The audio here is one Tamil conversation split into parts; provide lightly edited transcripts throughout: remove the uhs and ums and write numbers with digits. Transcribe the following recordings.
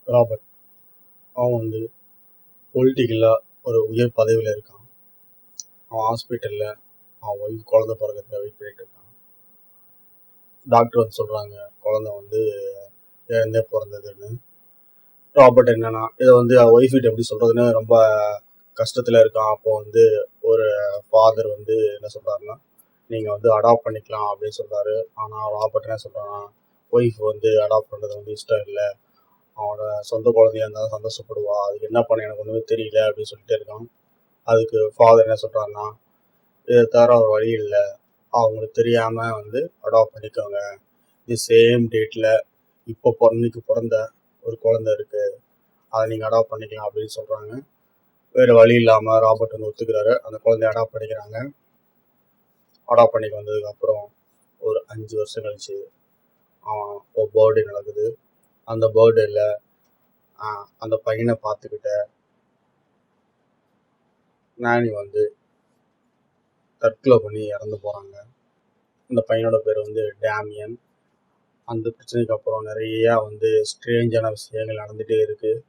ராபர்ட் அவன் வந்து பொலிட்டிக்கலாக ஒரு உயர் பதவியில் இருக்கான். அவன் ஹாஸ்பிட்டலில் அவன் ஒய்ஃப் குழந்தை பிறக்கிறதுக்கு வெயிட் பண்ணிட்டு இருக்கான். டாக்டர் வந்து சொல்கிறாங்க குழந்தை வந்து இறந்தே பிறந்ததுன்னு. ராபர்ட் என்னன்னா இதை வந்து ஒய்ஃபிட்ட எப்படி சொல்கிறதுன்னு ரொம்ப கஷ்டத்தில் இருக்கான். அப்போ வந்து ஒரு ஃபாதர் வந்து என்ன சொல்கிறாருன்னா, நீங்கள் வந்து அடாப்ட் பண்ணிக்கலாம் அப்படின்னு சொல்கிறாரு. ஆனால் ராபர்ட் என்ன சொல்கிறான்னா, ஒய்ஃப் வந்து அடாப்ட் பண்ணுறது வந்து இஷ்டம் இல்லை, அவனோட சொந்த குழந்தையா இருந்தாலும் சந்தோஷப்படுவா, அதுக்கு என்ன பண்ண எனக்கு ஒன்றுமே தெரியல அப்படின்னு சொல்லிட்டு இருக்கான். அதுக்கு ஃபாதர் என்ன சொல்கிறாருன்னா, இதை தவிர ஒரு வழி இல்லை, அவங்களுக்கு தெரியாமல் வந்து அடாப்ட் பண்ணிக்கோங்க, இது சேம் டேட்டில் இப்போ இன்னைக்கு பிறந்த ஒரு குழந்தை இருக்குது, அதை நீங்கள் அடாப்ட் பண்ணிக்கலாம் அப்படின்னு சொல்கிறாங்க. வேறு வழி இல்லாமல் ராபர்ட் வந்து ஒத்துக்கிறாரு. அந்த குழந்தைய அடாப்ட் பண்ணிக்கிறாங்க. அடாப்ட் பண்ணிக்க வந்ததுக்கப்புறம் ஒரு 5 வருஷம் கழிச்சு ஒரு பர்த்டே நடக்குது. அந்த பர்த்டேல அந்த பையனை பார்த்துக்கிட்ட நானி வந்து தற்கொலை பண்ணி இறந்து போகிறாங்க. அந்த பையனோட பேர் வந்து டேமியன். அந்த பிரச்சனைக்கு அப்புறம் நிறையா வந்து ஸ்ட்ரேஞ்சான விஷயங்கள் நடந்துகிட்டே இருக்குது.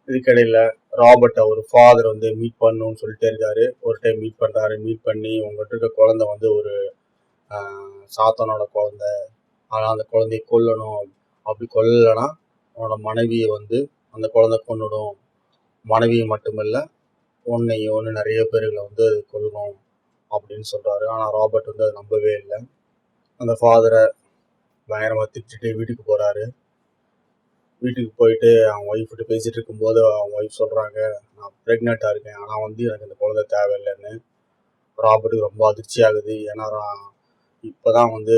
இதுக்கிடையில் ராபர்ட்டை ஒரு ஃபாதர் வந்து மீட் பண்ணணும்னு சொல்லிட்டே இருக்காரு. ஒரு டைம் மீட் பண்ணுறாரு. மீட் பண்ணி உங்கள்கிட்ட இருக்க குழந்தை வந்து ஒரு சாத்தானோட குழந்தை, ஆனால் அந்த குழந்தைய கொல்லணும், அப்படி கொல்லலைன்னா உன்னோட மனைவியை வந்து அந்த குழந்தை கொன்னுடும், மனைவியை மட்டுமில்லை உன்னையோன்னு நிறைய பேர்களை வந்து அது கொல்லணும் அப்படின்னு சொல்கிறாரு. ஆனால் ராபர்ட் வந்து அதை நம்பவே இல்லை. அந்த ஃபாதரை பயங்கரமாக திட்டிட்டு வீட்டுக்கு போகிறாரு. வீட்டுக்கு போயிட்டு அவன் ஒய்ஃப்கிட்ட பேசிகிட்டு இருக்கும்போது அவன் ஒய்ஃப் சொல்கிறாங்க, நான் ப்ரெக்னெண்ட்டாக இருக்கேன், ஆனால் வந்து எனக்கு இந்த குழந்தை தேவையில்லைன்னு. ராபர்ட்டுக்கு ரொம்ப அதிர்ச்சி ஆகுது. ஏன்னா இப்போ தான் வந்து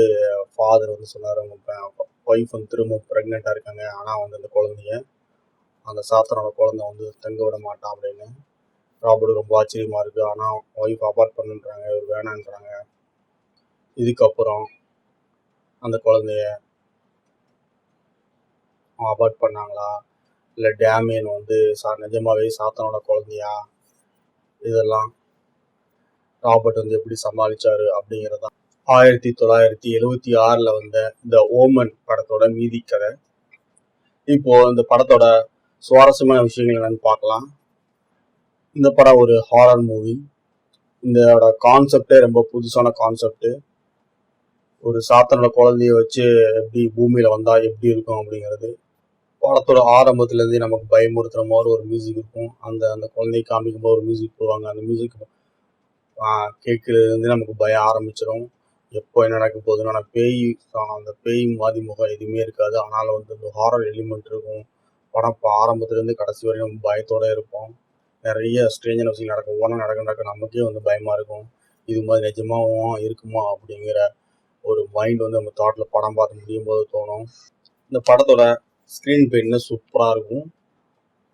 ஃபாதர் வந்து சொன்னார், அவங்க ஒய்ஃப் வந்து திரும்ப ப்ரெக்னெண்ட்டாக இருக்காங்க, ஆனால் வந்து அந்த குழந்தைய அந்த சாத்தனோட குழந்தை வந்து தங்க விட மாட்டான் அப்படின்னு. ராபர்ட் ரொம்ப ஆச்சரியமாக இருக்குது. ஆனால் ஒய்ஃப் அபார்ட் பண்ணுன்றாங்க, இவர் வேணான்றாங்க. இதுக்கப்புறம் அந்த குழந்தைய அபார்ட் பண்ணாங்களா, இல்லை டேமியன் வந்து நிஜமாவே சாத்தனோட குழந்தையா, இதெல்லாம் ராபர்ட் வந்து எப்படி சமாளித்தார் அப்படிங்கிறது தான் 1976 வந்த இந்த ஓமன் படத்தோட மீதி கதை. இப்போது இந்த படத்தோட சுவாரஸ்யமான விஷயங்கள் என்னென்னு பார்க்கலாம். இந்த படம் ஒரு ஹாரர் மூவி. இதோட கான்செப்டே ரொம்ப புதுசான கான்செப்டு. ஒரு சாத்தனோட குழந்தைய வச்சு எப்படி பூமியில் வந்தால் எப்படி இருக்கும் அப்படிங்கிறது. படத்தோட ஆரம்பத்துலேருந்தே நமக்கு பயமுறுத்துகிற மாதிரி ஒரு மியூசிக் இருக்கும். அந்த குழந்தைய காமிக்கும் போது ஒரு மியூசிக் போடுவாங்க. அந்த மியூசிக் கேட்குறது நமக்கு பயம் ஆரம்பிச்சிடும். எப்போ என்ன நடக்க போகுதுன்னு. ஆனால் அந்த பேய் மாதிரி முகம் எதுவுமே இருக்காது. ஆனாலும் வந்து இந்த ஹாரர் எலிமெண்ட் இருக்கும். படம் ஆரம்பத்துலேருந்து கடைசி வரையும் நம்ம பயத்தோடு இருப்போம். நிறைய ஸ்ட்ரேஞ்சான விஷயம் நடக்கும். ஒவ்வொன்றா நடக்க நமக்கே வந்து பயமாக இருக்கும். இது மாதிரி நிஜமாகவும் இருக்குமா அப்படிங்கிற ஒரு மைண்ட் வந்து நம்ம தாட்டில் படம் பார்த்து முடியும் போது தோணும். இந்த படத்தோட ஸ்க்ரீன் பிளே சூப்பராக இருக்கும்.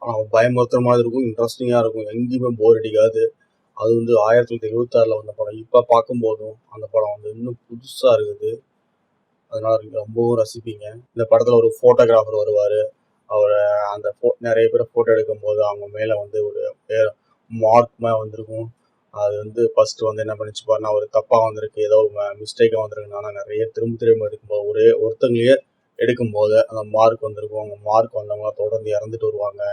ஆனால் பயமுறுத்துற மாதிரி இருக்கும், இன்ட்ரெஸ்டிங்காக இருக்கும், எங்கேயுமே போர் அடிக்காது. அது வந்து 1976 வந்த படம். இப்போ பார்க்கும்போதும் அந்த படம் வந்து இன்னும் புதுசாக இருக்குது. அதனால ரொம்பவும் ரசிப்பீங்க. இந்த படத்தில் ஒரு ஃபோட்டோகிராஃபர் வருவார். அவரை அந்த நிறைய பேரை ஃபோட்டோ எடுக்கும்போது அவங்க மேலே வந்து ஒரு மார்க்மே வந்திருக்கும். அது வந்து ஃபஸ்ட்டு வந்து என்ன பண்ணிச்சு பாருன்னா, ஒரு தப்பாக வந்திருக்கு, ஏதோ மிஸ்டேக்காக வந்திருக்கு. ஆனால் நிறைய திரும்ப எடுக்கும்போது ஒருத்தங்களையே எடுக்கும்போது அந்த மார்க் வந்திருக்கும். அவங்க மார்க் வந்தவங்களாம் தொடர்ந்து இறந்துட்டு வருவாங்க.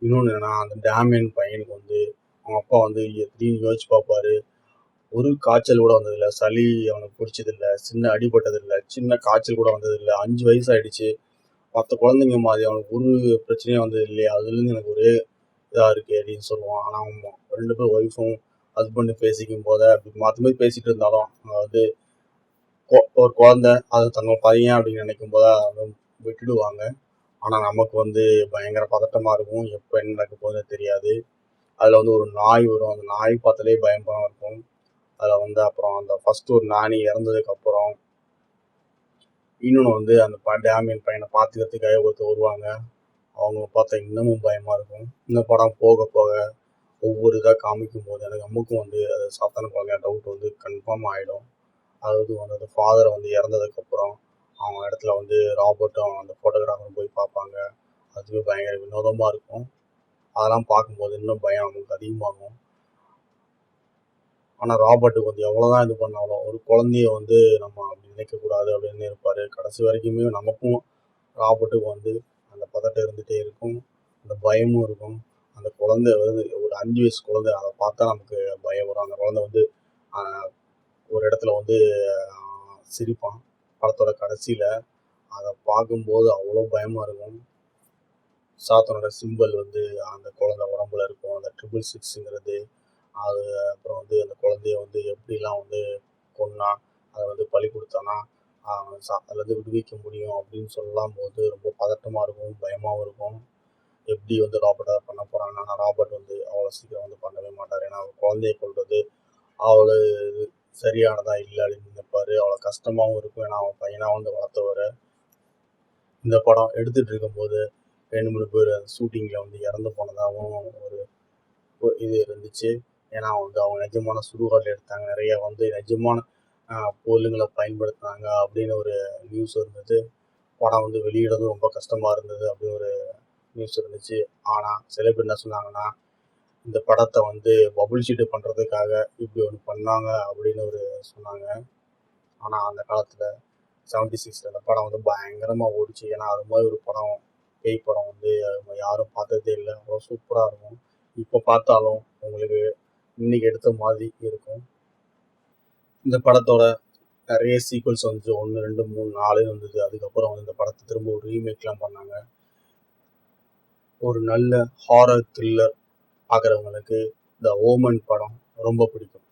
இன்னொன்று என்னென்னா, அந்த டேமியன் பையனுக்கு வந்து அவங்க அப்பா வந்து திடீர்னு யோசிச்சு பார்ப்பாரு, ஒரு காய்ச்சல் கூட வந்ததில்லை, சளி அவனுக்கு பிடிச்சதில்லை, சின்ன அடிபட்டதில்லை, சின்ன காய்ச்சல் கூட வந்ததில்லை, 5 வயசு ஆகிடுச்சு, மற்ற குழந்தைங்க மாதிரி அவனுக்கு ஒரு பிரச்சனையும் வந்தது இல்லையா, அதுலேருந்து எனக்கு ஒரே இதாக இருக்குது அப்படின்னு சொல்லுவான். ஆனால் அவங்க 2 பேரும் ஒய்ஃபும் ஹஸ்பண்டும் பேசிக்கும் போது அப்படி மாற்றி மாதிரி பேசிகிட்டு இருந்தாலும் அதாவது ஒரு குழந்தை அது தன்னோட பையன் அப்படின்னு நினைக்கும் போது அதை விட்டுடுவாங்க. ஆனால் நமக்கு வந்து பயங்கர பதட்டமாக இருக்கும், எப்போ என்ன நடக்க போகுதுன்னு தெரியாது. அதில் வந்து ஒரு நாய் வரும், அந்த நாய் பார்த்தாலே பயங்கரமாக இருக்கும். அதில் வந்து அப்புறம் அந்த ஃபஸ்ட்டு ஒரு நானி இறந்ததுக்கப்புறம் இன்னொன்று வந்து அந்த டேமியன் பையனை பார்த்துக்கிறதுக்காக ஒருத்தர் வருவாங்க. அவங்க பார்த்தா இன்னமும் பயமாக இருக்கும். இந்த படம் போக போக ஒவ்வொரு இதாக காமிக்கும் போது எனக்கு நமக்கும் வந்து அது சாத்தான குழந்தைய டவுட் வந்து கன்ஃபார்ம் ஆகிடும். அதாவது வந்து அந்த ஃபாதரை வந்து இறந்ததுக்கப்புறம் அவங்க இடத்துல வந்து ராபர்ட்டும் அந்த ஃபோட்டோகிராஃபரும் போய் பார்ப்பாங்க. அதுவே பயங்கர வினோதமாக இருக்கும். அதெல்லாம் பார்க்கும்போது இன்னும் பயம் நமக்கு அதிகமாகும். ஆனால் ராபர்ட்டுக்கு வந்து எவ்வளோதான் இது பண்ணாலும் ஒரு குழந்தைய வந்து நம்ம அப்படி நினைக்கக்கூடாது அப்படின்னு இருப்பார். கடைசி வரைக்குமே நமக்கும் ராபர்ட்டுக்கு வந்து அந்த பதட்டம் இருந்துகிட்டே இருக்கும், அந்த பயமும் இருக்கும். அந்த குழந்தை வந்து ஒரு 5 வயசு குழந்தை, அதை பார்த்தா நமக்கு பயம் வரும். அந்த குழந்தை வந்து ஒரு இடத்துல வந்து சிரிப்பான் படத்தோட கடைசியில். அதை பார்க்கும்போது அவ்வளோ பயமாக இருக்கும். சாத்தனோட சிம்பிள் வந்து அந்த குழந்தை உடம்புல இருக்கும், அந்த 666ங்கிறது. அது அப்புறம் வந்து அந்த குழந்தைய வந்து எப்படிலாம் வந்து கொன்னா, அதை வந்து பலி கொடுத்தானா அதுலேருந்து விடுவிக்க முடியும் அப்படின்னு சொல்லலாம் போது ரொம்ப பதட்டமாக இருக்கும், பயமாகவும் இருக்கும். எப்படி வந்து ராபர்ட் அதை பண்ண போகிறாங்கன்னா, ஆனால் ராபர்ட் வந்து அவ்வளோ சீக்கிரம் வந்து பண்ணவே மாட்டார். ஏன்னா அவர் குழந்தைய கொள்வது அவ்வளோ சரியானதா இல்லை அப்படின்னு நினைப்பார். அவ்வளோ கஷ்டமாகவும் இருக்கும், ஏன்னா அவன் பையனாக வந்து வளர்த்தவர். இந்த படம் எடுத்துகிட்டு இருக்கும்போது 2-3 பேர் ஷூட்டிங்கில் வந்து இறந்து போனதாகவும் ஒரு இது இருந்துச்சு. ஏன்னா வந்து அவங்க நிஜமான சுடுகாடு எடுத்தாங்க, நிறைய வந்து நிஜமான பொருளுங்களை பயன்படுத்தினாங்க அப்படின்னு ஒரு நியூஸ் இருந்தது. படம் வந்து வெளியிடவும் ரொம்ப கஷ்டமாக இருந்தது அப்படின்னு ஒரு நியூஸ் இருந்துச்சு. ஆனால் சில பேர் என்ன சொன்னாங்கன்னா, இந்த படத்தை வந்து பப்ளிசிட்டி பண்ணுறதுக்காக இப்படி ஒன்று பண்ணாங்க அப்படின்னு ஒரு சொன்னாங்க. ஆனால் அந்த காலத்தில் 76 அந்த படம் வந்து பயங்கரமாக ஓடிச்சு. ஏன்னா அது மாதிரி ஒரு படம், பேய் படம் வந்து யாரும் பார்த்ததே இல்லை. அவ்வளோ சூப்பராக இருக்கும். இப்போ பார்த்தாலும் உங்களுக்கு இன்னைக்கு எடுத்த மாதிரி இருக்கும். இந்த படத்தோட நிறைய சீக்வல்ஸ் வந்துச்சு, 1, 2, 3, 4 வந்தது. அதுக்கப்புறம் வந்து இந்த படத்தை திரும்ப ஒரு ரீமேக்லாம் பண்ணாங்க. ஒரு நல்ல ஹாரர் த்ரில்லர் பார்க்குறவங்களுக்கு இந்த ஓமன் படம் ரொம்ப பிடிக்கும்.